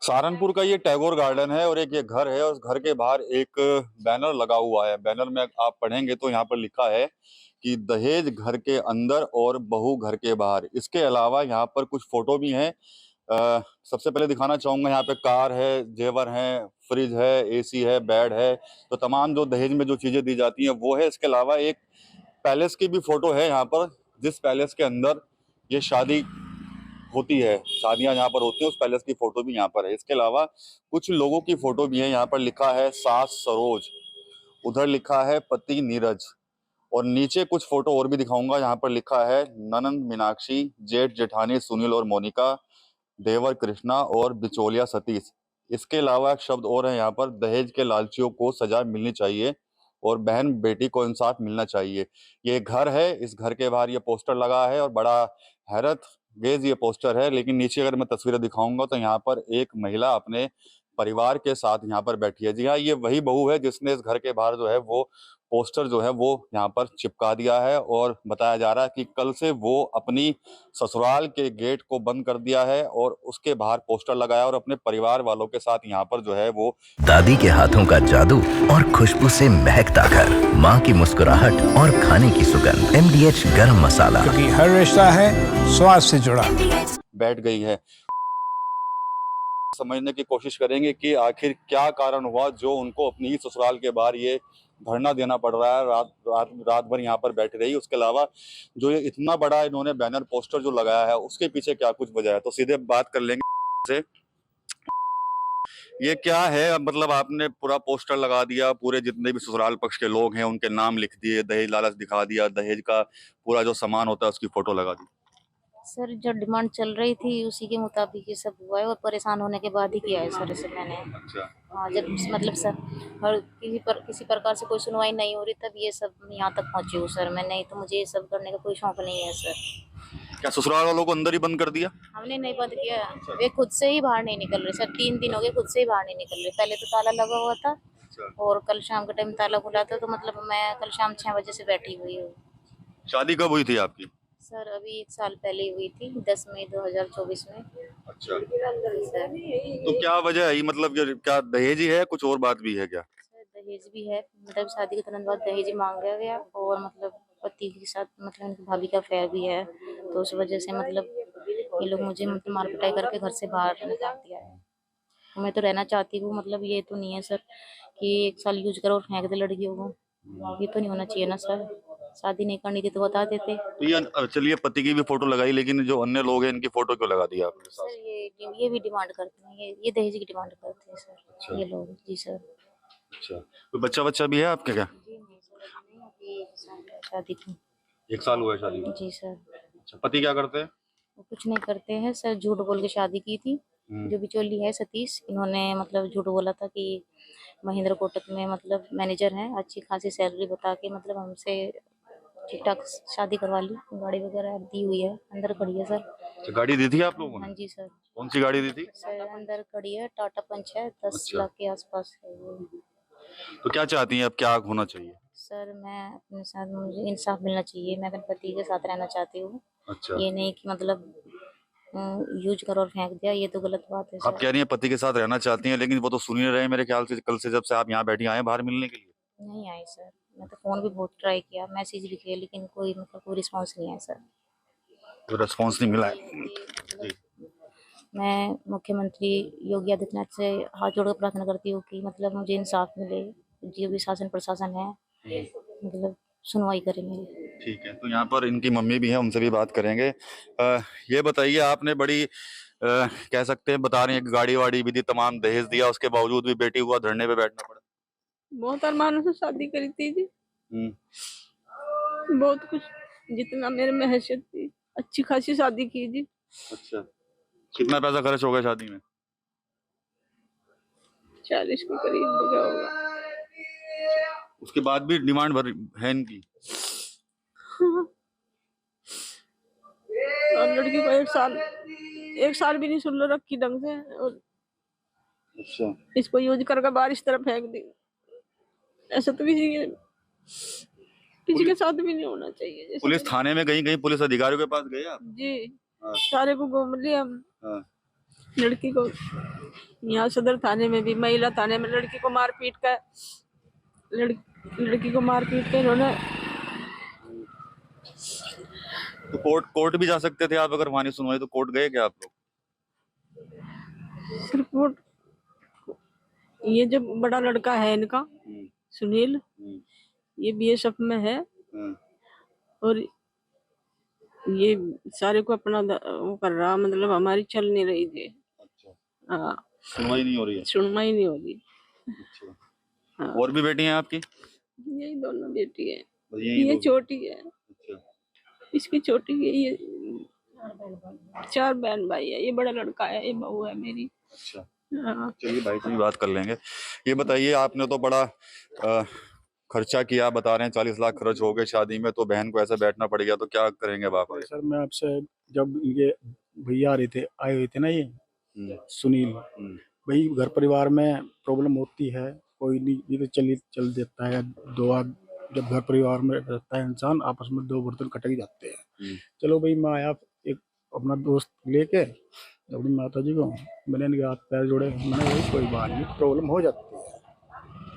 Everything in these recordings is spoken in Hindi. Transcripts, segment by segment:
सहारनपुर का ये टैगोर गार्डन है और एक ये घर है और उस घर के बाहर एक बैनर लगा हुआ है। बैनर में आप पढ़ेंगे तो यहाँ पर लिखा है कि दहेज घर के अंदर और बहू घर के बाहर। इसके अलावा यहाँ पर कुछ फोटो भी हैं। सबसे पहले दिखाना चाहूंगा, यहाँ पे कार है, जेवर है, फ्रिज है, एसी है, बेड है। तो तमाम जो दहेज में जो चीजें दी जाती हैं वो है। इसके अलावा एक पैलेस की भी फोटो है यहाँ पर, जिस पैलेस के अंदर ये शादी होती है, शादियां यहाँ पर होती हैं, उस पैलेस की फोटो भी यहाँ पर है। इसके अलावा कुछ लोगों की फोटो भी है। यहाँ पर लिखा है सास सरोज, उधर लिखा है पति नीरज, और नीचे कुछ फोटो और भी दिखाऊंगा। यहाँ पर लिखा है ननंद मीनाक्षी, जेठ जेठानी सुनील और मोनिका, देवर कृष्णा और बिचौलिया सतीश। इसके अलावा एक शब्द और है यहाँ पर, दहेज के लालचियों को सजा मिलनी चाहिए और बहन बेटी को इंसाफ मिलना चाहिए। ये घर है, इस घर के बाहर ये पोस्टर लगा है और बड़ा हैरत गेज ये पोस्टर है। लेकिन नीचे अगर मैं तस्वीरें दिखाऊंगा तो यहाँ पर एक महिला अपने परिवार के साथ यहाँ पर बैठी है। जी हाँ, ये वही बहू है जिसने इस घर के बाहर जो है वो पोस्टर जो है वो यहाँ पर चिपका दिया है, और बताया जा रहा है कि कल से वो अपनी ससुराल के गेट को बंद कर दिया है और उसके बाहर पोस्टर लगाया और अपने परिवार वालों के साथ यहाँ पर जो है वो। दादी के हाथों का जादू और खुशबू से महकता घर, माँ की मुस्कुराहट और खाने की सुगंध। MDH गरम मसाला, क्योंकि हर रिश्ता है स्वाद से जुड़ा। बैठ गई है। समझने की कोशिश करेंगे कि आखिर क्या कारण हुआ जो उनको अपनी ही ससुराल के बाहर ये धरना देना पड़ रहा है। रात भर यहाँ पर बैठ रही। उसके अलावा जो ये इतना बड़ा इन्होंने बैनर पोस्टर जो लगाया है उसके पीछे क्या कुछ वजह है, तो सीधे बात कर लेंगे से। ये क्या है, मतलब आपने पूरा पोस्टर लगा दिया, पूरे जितने भी ससुराल पक्ष के लोग हैं उनके नाम लिख दिए, दहेज लालच दिखा दिया, दहेज का पूरा जो सामान होता है उसकी फोटो लगा दी। सर जो डिमांड चल रही थी उसी के मुताबिक ये सब हुआ है, और परेशान होने के बाद ही किया है सर इसे मैंने। अच्छा। हाँ, जब मतलब सर और किसी प्रकार से कोई सुनवाई नहीं हो रही तब ये सब यहाँ तक पहुँची हूँ सर मैं, नहीं तो मुझे ये सब करने का कोई शौक नहीं है सर। क्या ससुराल वालों को अंदर ही बंद कर दिया? हमने नहीं बंद किया, वे खुद से ही बाहर नहीं निकल रहे सर। 3 दिन हो गए खुद से ही बाहर नहीं निकल रहे। पहले तो ताला लगा हुआ था और कल शाम के टाइम ताला खुला था, तो मतलब मैं कल शाम 6 बजे से बैठी हुई हूँ। शादी कब हुई थी आपकी? सर अभी 1 साल पहले हुई थी, 10 मई 2024 में। अच्छा। सर तो क्या वजह है, मतलब क्या दहेज ही है, कुछ और बात भी है क्या? सर दहेज भी है, मतलब शादी के तुरंत बाद दहेज मांगा गया, और मतलब पति के साथ मतलब उनकी भाभी का अफेयर भी है, तो उस वजह से मतलब ये लोग मुझे मतलब मार पिटाई करके घर से बाहर निकाल दिया है। मैं तो रहना चाहती हूँ, मतलब ये तो नहीं है सर कि 1 साल यूज करो और फेंक दे लड़कियों को, ये तो नहीं होना चाहिए ना सर। शादी नहीं करनी थी तो बता देते। तो ये चलिए पति की भी फोटो लगाई, लेकिन जो अन्य लोग हैं इनकी फोटो क्यों लगा दी आपने? सर ये भी डिमांड करते हैं, ये दहेज की डिमांड करते हैं सर। अच्छा। ये लोग जी सर। अच्छा, कोई बच्चा बच्चा भी है आपके क्या? जी नहीं सर, अभी नहीं, अभी 1 साल है शादी की। 1 साल हुआ है शादी को? जी सर। अच्छा, पति क्या करते हैं? वो कुछ नहीं करते हैं सर, झूठ बोल के शादी की थी। जो बिचौली है सतीश, इन्होंने मतलब झूठ बोला था कि महिंद्रा कोटक में मतलब मैनेजर हैं, अच्छी खासी सैलरी बता के मतलब हमसे ठीक ठाक शादी करवा ली। गाड़ी वगैरह दी हुई है, अंदर खड़ी है सर। अच्छा, गाड़ी दी थी आप लोगों ने? हाँ जी सर। कौन सी गाड़ी दी थी? सर अंदर खड़ी है, टाटा पंच है, 10 अच्छा। लाख के आसपास है वो। तो क्या चाहती हैं, अब क्या होना चाहिए? सर मैं अपने साथ, मुझे इंसाफ मिलना चाहिए। मैं अपने पति के साथ रहना चाहती हूँ। अच्छा। ये नहीं कि मतलब यूज करो और फेंक दिया, ये तो गलत बात है आप सर। कह रही हैं पति के साथ रहना चाहती हैं, लेकिन वो तो सुन ही नहीं रहे मेरे ख्याल से, कल से जब से आप यहाँ बैठी आए बाहर मिलने के लिए। नहीं आई सर, मैं तो फ़ोन भी बहुत ट्राई किया, मैसेज भी किया, लेकिन कोई मतलब कोई रिस्पांस नहीं आया सर। तो रेस्पॉन्स नहीं मिला है? जी। मैं मुख्यमंत्री योगी आदित्यनाथ से हाथ जोड़कर प्रार्थना करती हूँ कि मतलब मुझे इंसाफ मिले, जो भी शासन प्रशासन है मतलब सुनवाई करे मेरी। ठीक है, तो यहाँ पर इनकी मम्मी भी है, उनसे भी बात करेंगे। ये बताइए, आपने बड़ी कह सकते हैं, बता रही हैं कि गाड़ी वाड़ी भी दी, तमाम दहेज दिया, उसके बावजूद भी बेटी हुआ धरने पे बैठना पड़ा। बहुत अरमानों से शादी करी थी जी। बहुत कुछ, जितना मेरे में हैसियत थी, अच्छी खासी शादी की जी। अच्छा, कितना पैसा खर्च हो गया शादी में? 40 के करीब हो गया होगा। उसके बाद भी डिमांड भर है इनकी? और लड़की को 1 साल भी नहीं सुन रखी ढंग से, और अच्छा। इसको यूज करके बारिश तरफ फेंक दी। ऐसा तो किसी के साथ भी नहीं होना चाहिए। जैसे पुलिस थाने में गई, कहीं पुलिस अधिकारियों के पास गए आप? जी। हाँ। सारे को घूम लिया हम। हाँ। लड़की को यहाँ सदर थाने में भी, महिला थाने में लड़की को मार पीट कर लड़की को मार पीट के इन्होंने। तो कोर्ट भी जा सकते थे आप, अगर वहां नहीं सुनवाई तो कोर्ट गए क्या आप लोग? सिर्फ ये जो बड़ा लड़का है इनका सुनील, ये बीएसएफ में है और ये सारे को अपना वो कर रहा, मतलब हमारी चल नहीं रही थी। अच्छा, हाँ, सुनवाई नहीं हो रही है। सुनवाई नहीं हो रही। अच्छा। हाँ। और भी बेटी हैं आपकी? यही दोनों बेटी है, बस यही ये दो? छोटी है, अच्छा। इसकी छोटी है, ये 4 बहन भाई है, ये बड़ा लड़का है, ये बहू है मेरी। अच्छा, हाँ। चलिए भाई से भी बात कर लेंगे। ये बताइए, आपने तो बड़ा खर्चा किया, बता रहे हैं 40 लाख खर्च हो गए शादी में, तो बहन को ऐसा बैठना पड़ गया, तो क्या करेंगे अब आप? सर मैं आपसे, जब ये भैया आए हुए थे ना, ये सुनील भाई, घर परिवार में प्रॉब्लम होती है, कोई नहीं, ये तो चल देता है। जब घर परिवार में रहता है इंसान, आपस में 2 बर्तन खटक ही जाते हैं। चलो भाई, मैं आया एक अपना दोस्त लेके अपनी माता जी को, मैंने इनके हाथ पैर जोड़े, मैंने भाई कोई बात नहीं, प्रॉब्लम हो जाती है,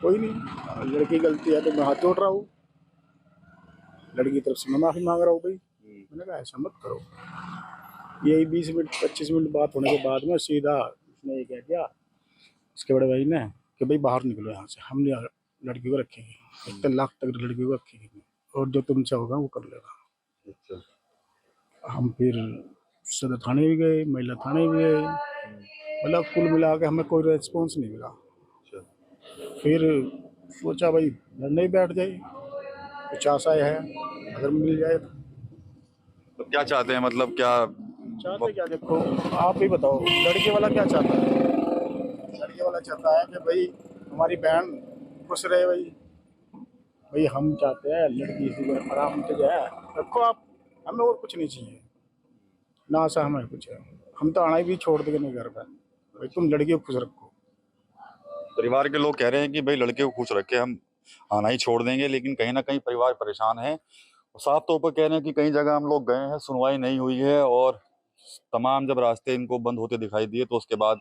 कोई नहीं, लड़की गलती है तो मैं हाथ जोड़ रहा हूँ, लड़की की तरफ से मैं माफी मांग रहा हूँ भाई। मैंने कहा ऐसा मत करो। यही 20 मिनट 25 मिनट बात होने के बाद में सीधा उसने ये कह दिया, इसके बड़े भाई ने, कि भाई बाहर निकलो यहाँ से, हम नहीं लड़की को रखेंगे, इतने लाख तक लड़की को रखेंगे, और जो तुमसे होगा वो कर लेगा। अच्छा। हम फिर सदर थाने भी गए, महिला थाने भी गए, मतलब कुल मिला के हमें कोई रिस्पॉन्स नहीं मिला। फिर सोचा भाई घर नहीं बैठ जाए, कुछ आशा है अगर मिल जाए तो क्या चाहते हैं, मतलब क्या चाहते क्या? देखो आप ही बताओ, लड़के वाला क्या चाहता है? लड़के वाला चाहता है कि भाई हमारी बहन खुश रहे। भाई हम चाहते हैं लड़की इसी को आराम से जाए, रखो आप, हमें और कुछ नहीं चाहिए ना, आशा हमें कुछ है, हम तो आना ही भी छोड़ देंगे नहीं घर पर, भाई तुम लड़की को खुश रखो। परिवार के लोग कह रहे हैं कि भाई लड़के को खुश रखे, हम आना ही छोड़ देंगे, लेकिन कहीं ना कहीं परिवार परेशान है। साफ तौर पर कह रहे हैं कि कई जगह हम लोग गए हैं, सुनवाई नहीं हुई है, और तमाम जब रास्ते इनको बंद होते दिखाई दिए तो उसके बाद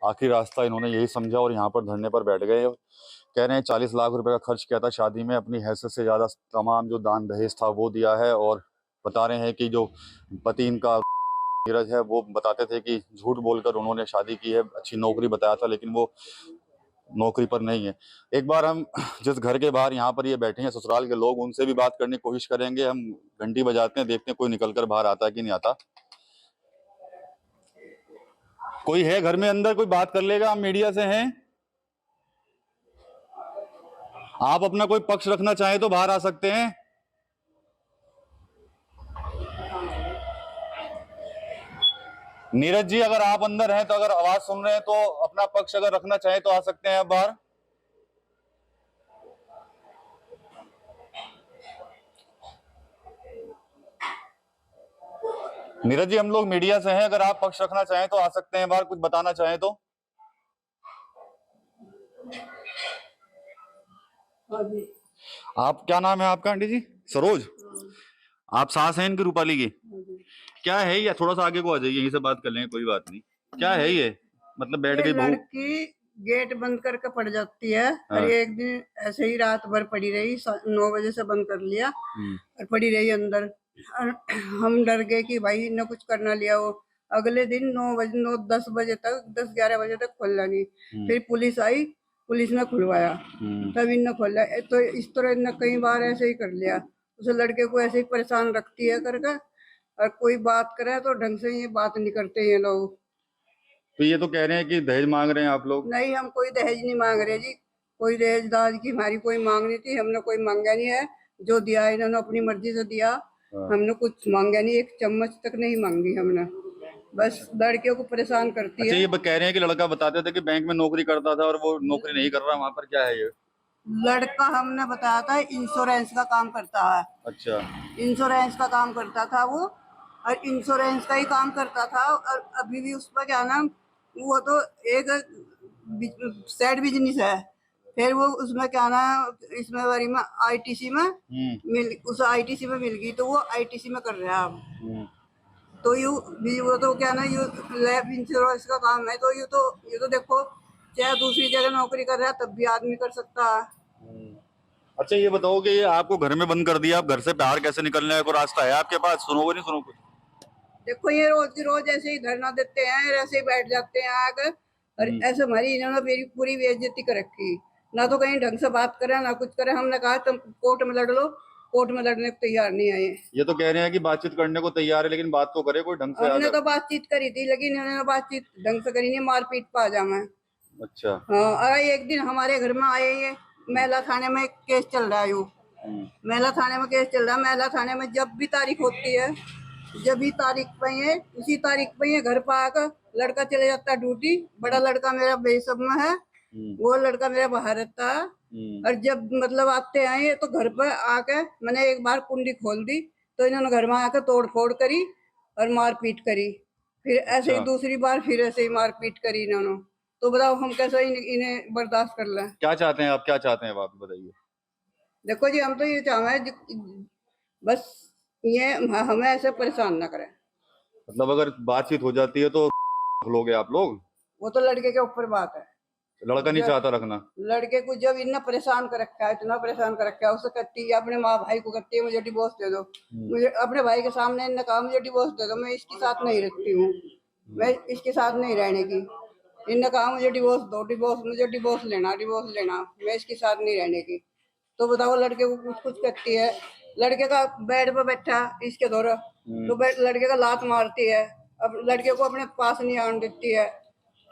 आखिरी रास्ता इन्होंने यही समझा और यहाँ पर धरने पर बैठ गए। कह रहे हैं 40 लाख रुपए का खर्च किया था शादी में, अपनी हैसियत से ज़्यादा तमाम जो दान दहेज था वो दिया है, और बता रहे हैं कि जो पति इनका नीरज है वो बताते थे कि झूठ बोलकर उन्होंने शादी की है, अच्छी नौकरी बताया था, लेकिन वो नौकरी पर नहीं है। एक बार हम जिस घर के बाहर यहाँ पर ये बैठे हैं ससुराल के लोग, उनसे भी बात करने की कोशिश करेंगे। हम घंटी बजाते हैं, देखते हैं कोई निकल कर बाहर आता है कि नहीं आता। कोई है घर में अंदर, कोई बात कर लेगा? हम मीडिया से हैं, आप अपना कोई पक्ष रखना चाहें तो बाहर आ सकते हैं। नीरज जी, अगर आप अंदर हैं तो, अगर आवाज सुन रहे हैं तो अपना पक्ष अगर रखना चाहें तो आ सकते हैं आप बाहर। नीरज जी, हम लोग मीडिया से हैं, अगर आप पक्ष रखना चाहें तो आ सकते हैं बाहर, कुछ बताना चाहें तो। आप, क्या नाम है आपका आंटी जी? सरोज। आप सास हैं इनकी, रूपाली की? क्या है ये? थोड़ा सा आगे को आ जाइए, यहीं से बात कर लेंगे, कोई बात नहीं। क्या है ये? मतलब बैठ गई बहू? लड़की गेट बंद करके पड़ जाती है। हाँ। और एक दिन ऐसे ही रात भर पड़ी रही, 9 बजे से बंद कर लिया और पड़ी रही अंदर। और हम डर गए कि भाई न कुछ करना लिया हो। अगले दिन 9-10 बजे तक, 10-11 बजे तक खोला नहीं। फिर पुलिस आई, पुलिस ने खुलवाया, तब इनने खोला। तो इस तरह इनने कई बार ऐसे ही कर लिया। उस लड़के को ऐसे ही परेशान रखती है करके, और कोई बात करे तो ढंग से ये बात नहीं करते ये लोग। तो ये तो कह रहे हैं कि दहेज मांग रहे हैं आप लोग? नहीं, हम कोई दहेज नहीं मांग रहे जी, कोई दहेज दाज की हमारी कोई मांग नहीं थी, हमने कोई मांगा नहीं है। जो दिया इन्होंने अपनी मर्जी से दिया, हमने कुछ मांगा नहीं, एक चम्मच तक नहीं मांगी हमने। बस लड़कियों को परेशान करती अच्छा, है। ये कह रहे हैं कि लड़का बताते थे कि बैंक में नौकरी करता था और वो नौकरी नहीं कर रहा, वहां पर क्या है ये? लड़का हमने बताया था इंश्योरेंस का काम करता है। अच्छा, इंश्योरेंस का काम करता था वो, और इंश्योरेंस का ही काम करता था। और अभी भी उस पर क्या नाम, वो तो एक साइड बिजनेस है। फिर वो उसमें क्या नाम, इसमें वाली में आईटीसी में मिल, उस आईटीसी में मिल गई, तो वो आईटीसी में कर रहा है अब। तो वो तो क्या ना लाइफ इंश्योरेंस का काम है, तो ये तो देखो, चाहे दूसरी जगह नौकरी कर रहा है तब भी आदमी कर सकता है। अच्छा ये बताओ कि ये आपको घर में बंद कर दिया, आप घर से बाहर कैसे निकलने का कोई रास्ता है आपके पास? सुनोगे नहीं सुनोगे? देखो ये रोज की रोज ऐसे ही धरना देते हैं, ऐसे ही बैठ जाते हैं आकर, और ऐसे हमारी इन्होंने मेरी पूरी बेइज्जती कर रखी। ना तो कहीं ढंग से बात करे ना कुछ करे। हमने कहा तुम कोर्ट में लड़ लो, कोर्ट में लड़ने को तैयार नहीं आए। ये तो कह रहे हैं कि बातचीत करने को तैयार है, लेकिन बात तो करे कोई ढंग से हमने आकर। तो बातचीत करी थी, लेकिन इन्होंने बातचीत ढंग से करी नहीं, मारपीट पा जामा। अच्छा। हाँ, और एक दिन हमारे घर में आए, ये महिला थाने में केस चल रहा है। महिला थाने में केस चल रहा है। महिला थाने में जब भी तारीख होती है, जब भी तारीख पे है, उसी तारीख पे ये घर पर आकर लड़का चले जाता है ड्यूटी। बड़ा लड़का मेरा बेसब में है, वो लड़का मेरा बाहर रहता है। और जब मतलब आते हैं तो घर पर आके मैंने एक बार कुंडी खोल दी, तो इन्होंने घर में आकर तोड़ फोड़ करी और मारपीट करी। फिर ऐसे ही दूसरी बार फिर ऐसे ही मारपीट करी इन्होंने। तो बताओ हम कैसे इन्हें बर्दाश्त कर लें? क्या चाहते हैं आप, क्या चाहते हैं आप बताइए? देखो जी, हम तो ये चाहें बस ये हमें ऐसे परेशान ना करें। मतलब अगर बातचीत हो जाती है तो लोगे आप लोग? वो तो लड़के के ऊपर बात है। लड़का नहीं चाहता रखना? लड़के को जब इतना परेशान कर रखा है, इतना परेशान कर रखा है, उससे कहती है अपने माँ भाई को कहती है मुझे डिवोर्स दे दो। मुझे अपने भाई के सामने इन्होंने कहा मुझे डिवोर्स दे दो, मैं इसके साथ नहीं रहती हूँ, मैं इसके साथ नहीं रहने की। इन्होंने कहा मुझे डिवोर्स दो, मुझे डिवोर्स लेना, मैं इसके साथ नहीं रहने की। तो बताओ लड़के को कुछ कुछ कहती है। लड़के का बेड पे बैठा इसके दौरा, तो लड़के का लात मारती है। अब लड़के को अपने पास नहीं आने देती है,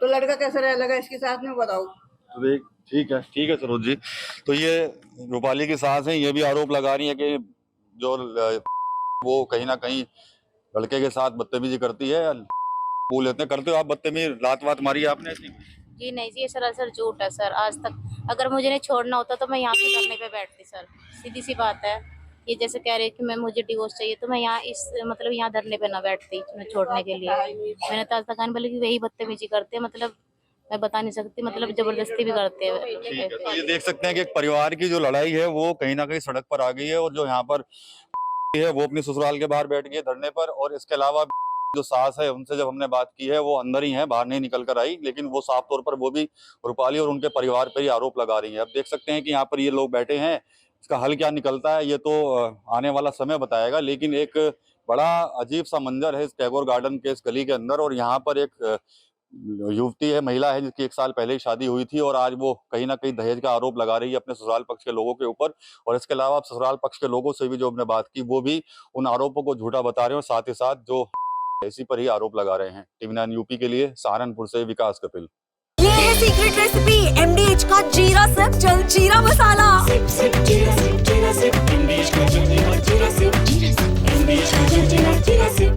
तो लड़का कैसे रह लगा इसके साथ में? बताओ। तो ठीक है सरोज जी। तो ये रूपाली की सास है, ये भी आरोप लगा रही है कि जो वो कहीं ना कहीं लड़के के साथ बदतमीजी करती है। बोल लेते करते हो आप बदतमीजी, लात वात मारी है आपने ऐसी? जी नहीं जी, ये सरासर झूठ है सर। आज तक अगर मुझे नहीं छोड़ना होता तो मैं यहाँ पे धरने पे बैठती सर, सीधी सी बात है। ये जैसे कह रहे हैं कि मैं मुझे डिवोर्स चाहिए, तो मैं यहाँ यहाँ धरने पे ना बैठती मैं छोड़ने के लिए। मैंने तो आज तक बोले कि वही बदतमीजी करते हैं, मतलब मैं बता नहीं सकती, मतलब जबरदस्ती भी करते हैं। ठीक है, तो ये देख सकते हैं कि एक परिवार की जो लड़ाई है वो कहीं ना कहीं सड़क पर आ गई है, और जो यहाँ पर है वो अपनी ससुराल के बाहर बैठ गई है धरने पर। और इसके अलावा जो सास है उनसे जब हमने बात की है वो अंदर ही है, बाहर नहीं निकल कर आई, लेकिन वो साफ तौर पर वो भी रूपाली और उनके परिवार पर ही आरोप लगा रही है। अब देख सकते हैं कि यहाँ पर ये लोग बैठे हैं, इसका हल क्या निकलता है ये तो आने वाला समय बताएगा। लेकिन एक बड़ा अजीब सा मंजर है इस टैगोर गार्डन के इस गली के अंदर, और यहाँ पर एक युवती है, महिला है, जिसकी 1 साल पहले ही शादी हुई थी, और आज वो कहीं ना कहीं दहेज का आरोप लगा रही है अपने ससुराल पक्ष के लोगों के ऊपर। और इसके अलावा ससुराल पक्ष के लोगों से भी जो हमने बात की वो भी उन आरोपों को झूठा बता रहे हैं, और साथ ही साथ जो इसी पर ही आरोप लगा रहे हैं। टीवी9 यूपी के लिए सहारनपुर से विकास कपिल। ये है सीक्रेट रेसिपी MDH का जीरा सत्चल जीरा मसाला।